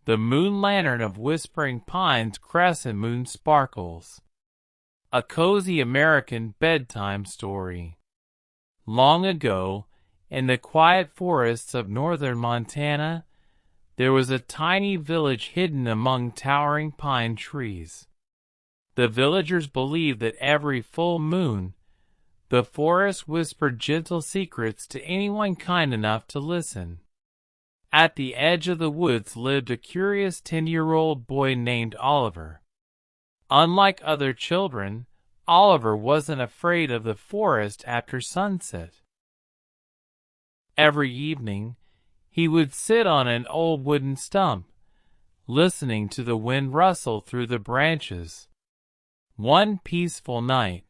The Moon Lantern of Whispering Pines Crescent Moon Sparkles. A cozy American bedtime story. Long ago, in the quiet forests of northern Montana, there was a tiny village hidden among towering pine trees. The villagers believed that every full moon, the forest whispered gentle secrets to anyone kind enough to listen. At the edge of the woods lived a curious 10-year-old boy named Oliver. Unlike other children, Oliver wasn't afraid of the forest after sunset. Every evening, he would sit on an old wooden stump, listening to the wind rustle through the branches. One peaceful night,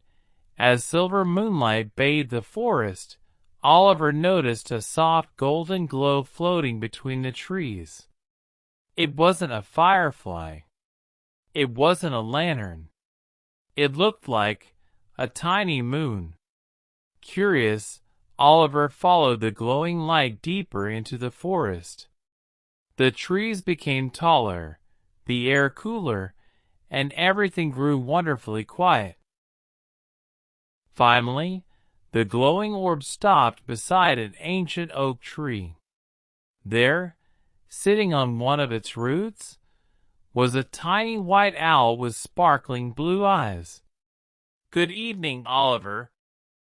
as silver moonlight bathed the forest, Oliver noticed a soft golden glow floating between the trees. It wasn't a firefly. It wasn't a lantern. It looked like a tiny moon. Curious, Oliver followed the glowing light deeper into the forest. The trees became taller, the air cooler, and everything grew wonderfully quiet. Finally, the glowing orb stopped beside an ancient oak tree. There, sitting on one of its roots, was a tiny white owl with sparkling blue eyes. "Good evening, Oliver,"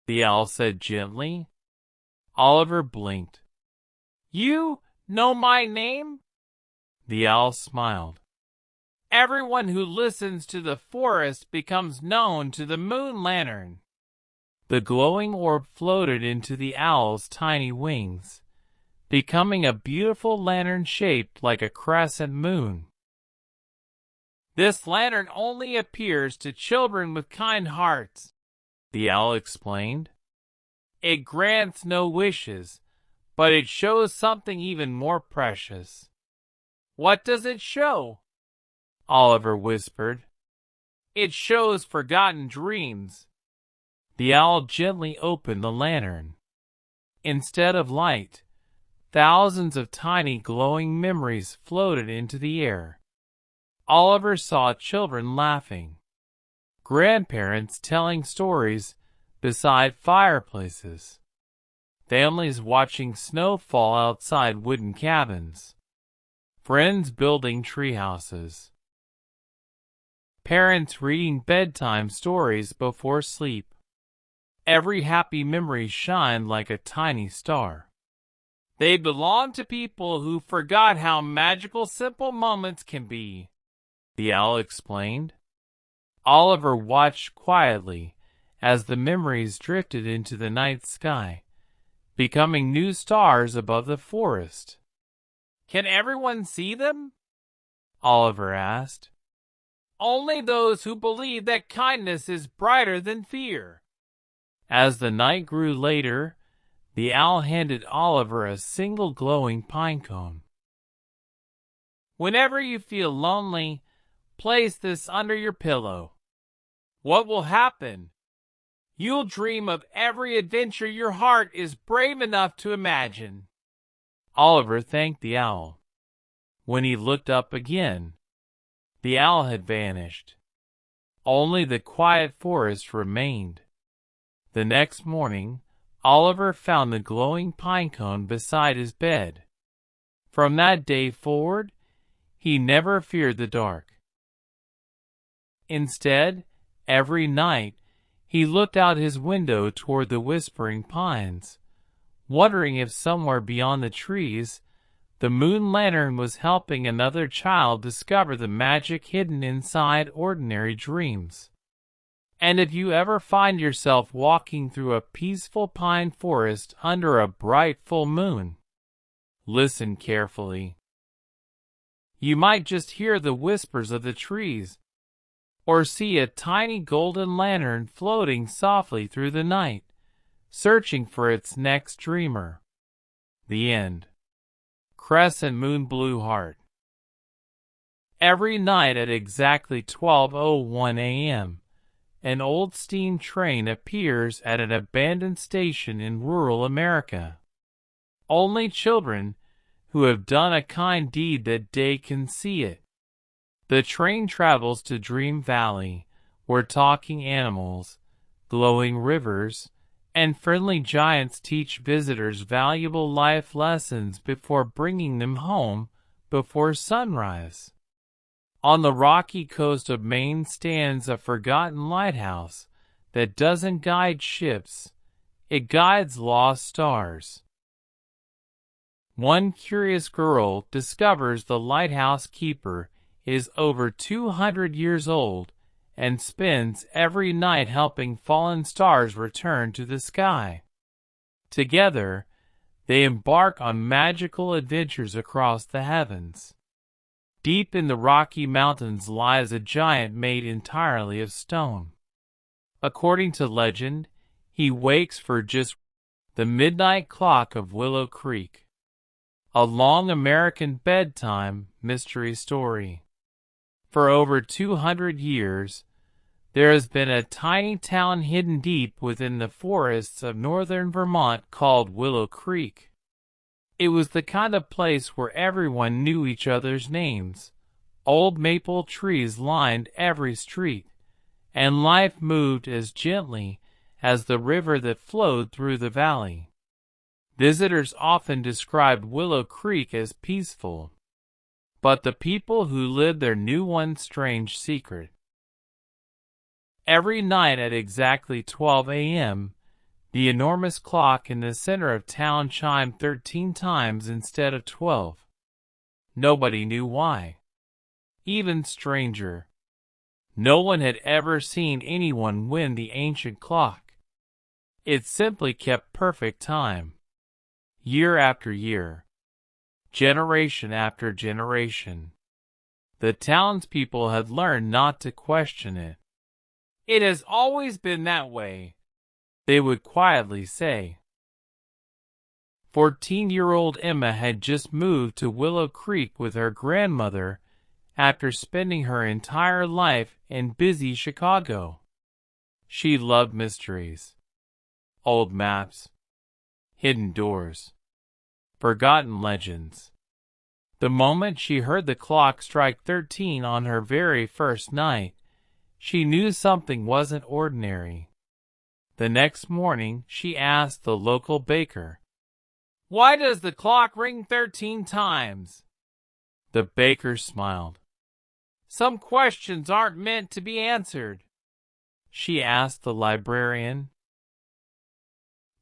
the owl said gently. Oliver blinked. "You know my name?" The owl smiled. "Everyone who listens to the forest becomes known to the Moon Lantern." The glowing orb floated into the owl's tiny wings, becoming a beautiful lantern shaped like a crescent moon. "This lantern only appears to children with kind hearts," the owl explained. "It grants no wishes, but it shows something even more precious." "What does it show?" Oliver whispered. "It shows forgotten dreams." The owl gently opened the lantern. Instead of light, thousands of tiny glowing memories floated into the air. Oliver saw children laughing, grandparents telling stories beside fireplaces, families watching snow fall outside wooden cabins, friends building treehouses, parents reading bedtime stories before sleep. Every happy memory shined like a tiny star. They belong to people who forgot how magical simple moments can be, the owl explained. Oliver watched quietly as the memories drifted into the night sky, becoming new stars above the forest. "Can everyone see them?" Oliver asked. "Only those who believe that kindness is brighter than fear." As the night grew later, the owl handed Oliver a single glowing pine cone. "Whenever you feel lonely, place this under your pillow. What will happen? You'll dream of every adventure your heart is brave enough to imagine." Oliver thanked the owl. When he looked up again, the owl had vanished. Only the quiet forest remained. The next morning, Oliver found the glowing pine cone beside his bed. From that day forward, he never feared the dark. Instead, every night, he looked out his window toward the whispering pines, wondering if somewhere beyond the trees, the Moon Lantern was helping another child discover the magic hidden inside ordinary dreams. And if you ever find yourself walking through a peaceful pine forest under a bright full moon, listen carefully. You might just hear the whispers of the trees, or see a tiny golden lantern floating softly through the night, searching for its next dreamer. The end. Crescent Moon Blue Heart. Every night at exactly 12:01 a.m., an old steam train appears at an abandoned station in rural America. Only children who have done a kind deed that day can see it. The train travels to Dream Valley, where talking animals, glowing rivers, and friendly giants teach visitors valuable life lessons before bringing them home before sunrise. On the rocky coast of Maine stands a forgotten lighthouse that doesn't guide ships, it guides lost stars. One curious girl discovers the lighthouse keeper is over 200 years old and spends every night helping fallen stars return to the sky. Together, they embark on magical adventures across the heavens. Deep in the Rocky Mountains lies a giant made entirely of stone. According to legend, he wakes for just the midnight clock of Willow Creek, a long American bedtime mystery story. For over 200 years, there has been a tiny town hidden deep within the forests of northern Vermont called Willow Creek. It was the kind of place where everyone knew each other's names. Old maple trees lined every street, and life moved as gently as the river that flowed through the valley. Visitors often described Willow Creek as peaceful, but the people who lived there knew one strange secret. Every night at exactly 12 a.m., the enormous clock in the center of town chimed 13 times instead of 12. Nobody knew why. Even stranger, no one had ever seen anyone win the ancient clock. It simply kept perfect time. Year after year, generation after generation, the townspeople had learned not to question it. "It has always been that way," they would quietly say. 14-year-old Emma had just moved to Willow Creek with her grandmother after spending her entire life in busy Chicago. She loved mysteries, old maps, hidden doors, forgotten legends. The moment she heard the clock strike 13 on her very first night, she knew something wasn't ordinary. The next morning, she asked the local baker, "Why does the clock ring 13 times?" The baker smiled. "Some questions aren't meant to be answered," she asked the librarian.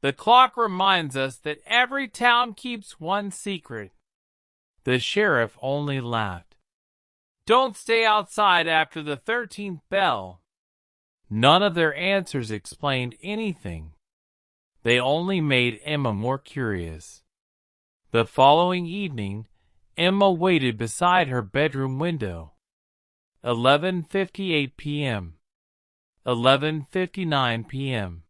"The clock reminds us that every town keeps one secret." The sheriff only laughed. "Don't stay outside after the 13th bell." None of their answers explained anything. They only made Emma more curious. The following evening, Emma waited beside her bedroom window. 11:58 p.m. 11:59 p.m.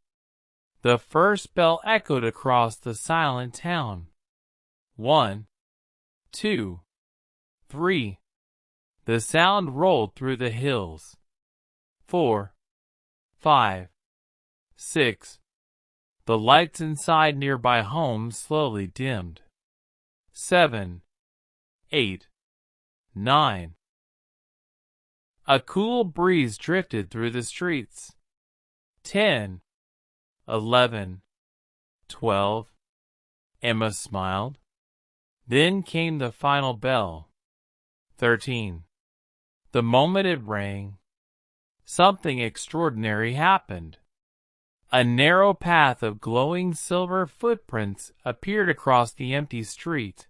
The first bell echoed across the silent town. 1, 2, 3. The sound rolled through the hills. 4, 5, 6. The lights inside nearby homes slowly dimmed. 7, 8, 9. A cool breeze drifted through the streets. 10, 11, 12. Emma smiled. Then came the final bell. 13. The moment it rang, something extraordinary happened. A narrow path of glowing silver footprints appeared across the empty street.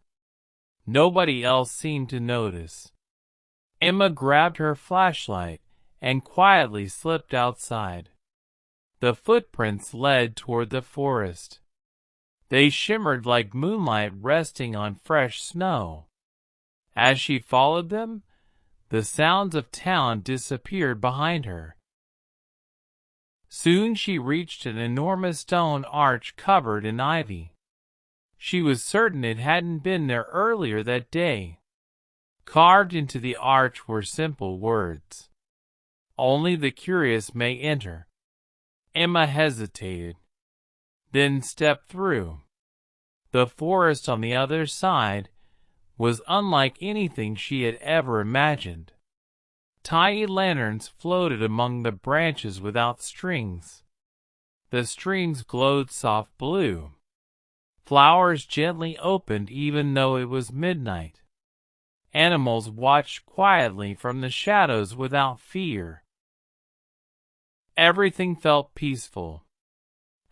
Nobody else seemed to notice. Emma grabbed her flashlight and quietly slipped outside. The footprints led toward the forest. They shimmered like moonlight resting on fresh snow. As she followed them, the sounds of town disappeared behind her. Soon she reached an enormous stone arch covered in ivy. She was certain it hadn't been there earlier that day. Carved into the arch were simple words. "Only the curious may enter." Emma hesitated, then stepped through. The forest on the other side was unlike anything she had ever imagined. Tiny lanterns floated among the branches without strings. The strings glowed soft blue. Flowers gently opened even though it was midnight. Animals watched quietly from the shadows without fear. Everything felt peaceful,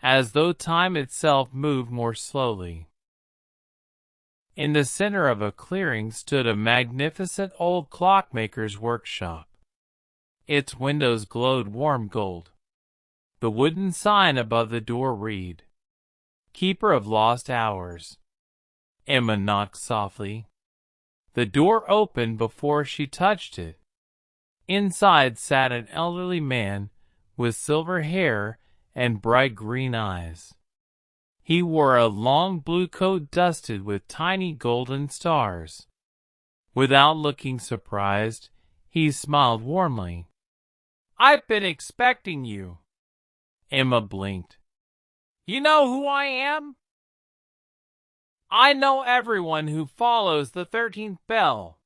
as though time itself moved more slowly. In the center of a clearing stood a magnificent old clockmaker's workshop. Its windows glowed warm gold. The wooden sign above the door read, "Keeper of Lost Hours." Emma knocked softly. The door opened before she touched it. Inside sat an elderly man with silver hair and bright green eyes. He wore a long blue coat dusted with tiny golden stars. Without looking surprised, he smiled warmly. "I've been expecting you." Emma blinked. "You know who I am?" "I know everyone who follows the 13th bell."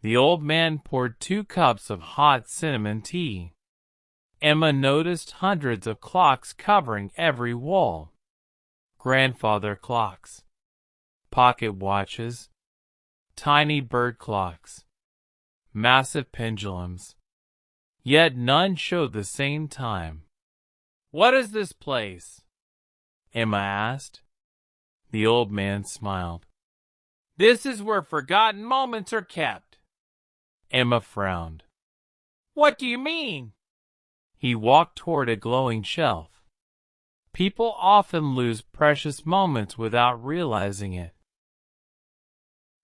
The old man poured 2 cups of hot cinnamon tea. Emma noticed hundreds of clocks covering every wall. Grandfather clocks, pocket watches, tiny bird clocks, massive pendulums. Yet none showed the same time. "What is this place?" Emma asked. The old man smiled. "This is where forgotten moments are kept." Emma frowned. "What do you mean?" He walked toward a glowing shelf. People often lose precious moments without realizing it.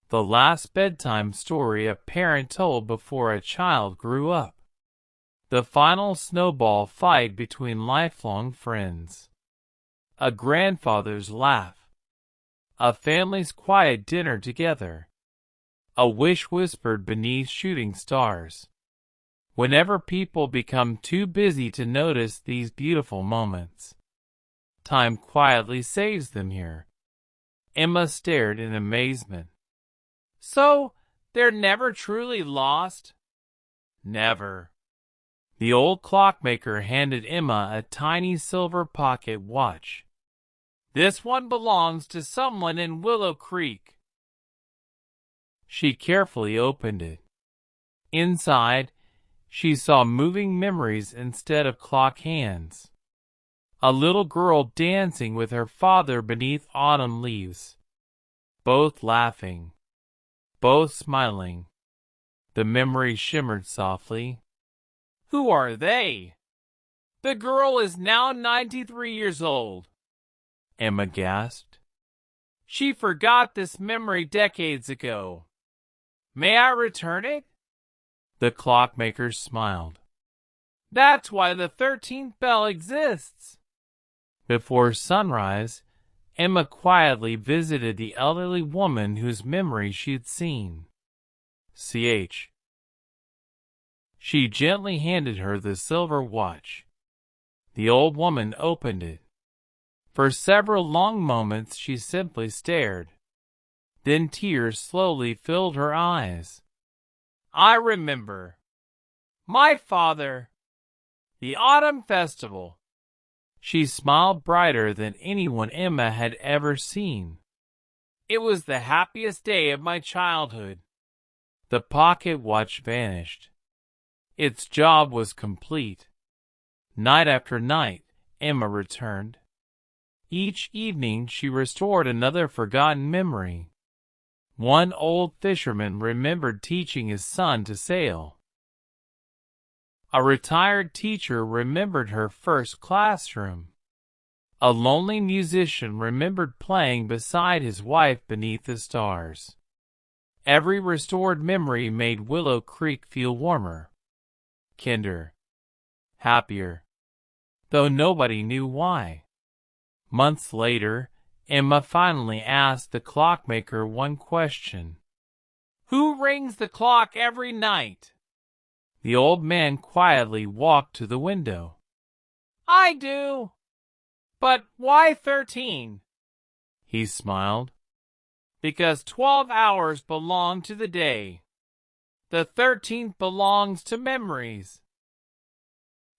The last bedtime story a parent told before a child grew up. The final snowball fight between lifelong friends. A grandfather's laugh. A family's quiet dinner together. A wish whispered beneath shooting stars. Whenever people become too busy to notice these beautiful moments, time quietly saves them here. Emma stared in amazement. "So, they're never truly lost?" "Never." The old clockmaker handed Emma a tiny silver pocket watch. "This one belongs to someone in Willow Creek." She carefully opened it. Inside, she saw moving memories instead of clock hands. A little girl dancing with her father beneath autumn leaves. Both laughing. Both smiling. The memory shimmered softly. "Who are they?" "The girl is now 93 years old." Emma gasped. "She forgot this memory decades ago. May I return it?" The clockmaker smiled. "That's why the 13th bell exists." Before sunrise, Emma quietly visited the elderly woman whose memory she had seen. "Ch." She gently handed her the silver watch. The old woman opened it. For several long moments she simply stared. Then tears slowly filled her eyes. "I remember. My father. The autumn festival." She smiled brighter than anyone Emma had ever seen. "It was the happiest day of my childhood." The pocket watch vanished. Its job was complete. Night after night, Emma returned. Each evening she restored another forgotten memory. One old fisherman remembered teaching his son to sail. A retired teacher remembered her first classroom. A lonely musician remembered playing beside his wife beneath the stars. Every restored memory made Willow Creek feel warmer, kinder, happier, though nobody knew why. Months later, Emma finally asked the clockmaker one question. "Who rings the clock every night?" The old man quietly walked to the window. "I do." "But why 13?" He smiled. because 12 hours belong to the day. The 13th belongs to memories.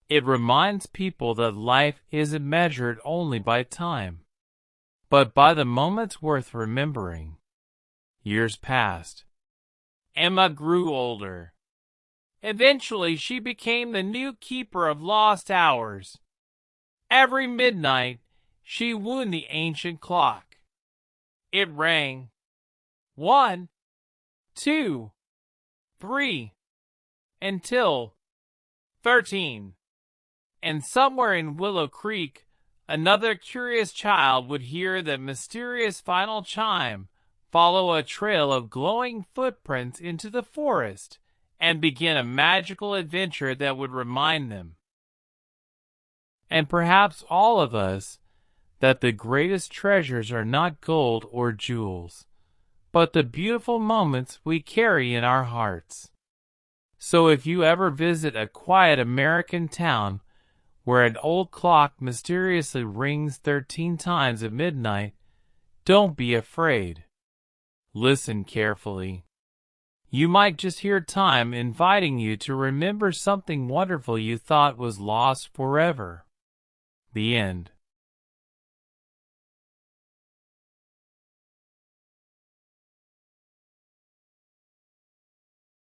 It reminds people that life isn't measured only by time, but by the moments worth remembering. Years passed. Emma grew older. Eventually, she became the new keeper of lost hours. Every midnight, she wound the ancient clock. It rang. 1, 2, 3, until 13. And somewhere in Willow Creek, another curious child would hear the mysterious final chime, follow a trail of glowing footprints into the forest, and begin a magical adventure that would remind them, and perhaps all of us, that the greatest treasures are not gold or jewels, but the beautiful moments we carry in our hearts. So if you ever visit a quiet American town where an old clock mysteriously rings 13 times at midnight, don't be afraid. Listen carefully. You might just hear time inviting you to remember something wonderful you thought was lost forever. The end.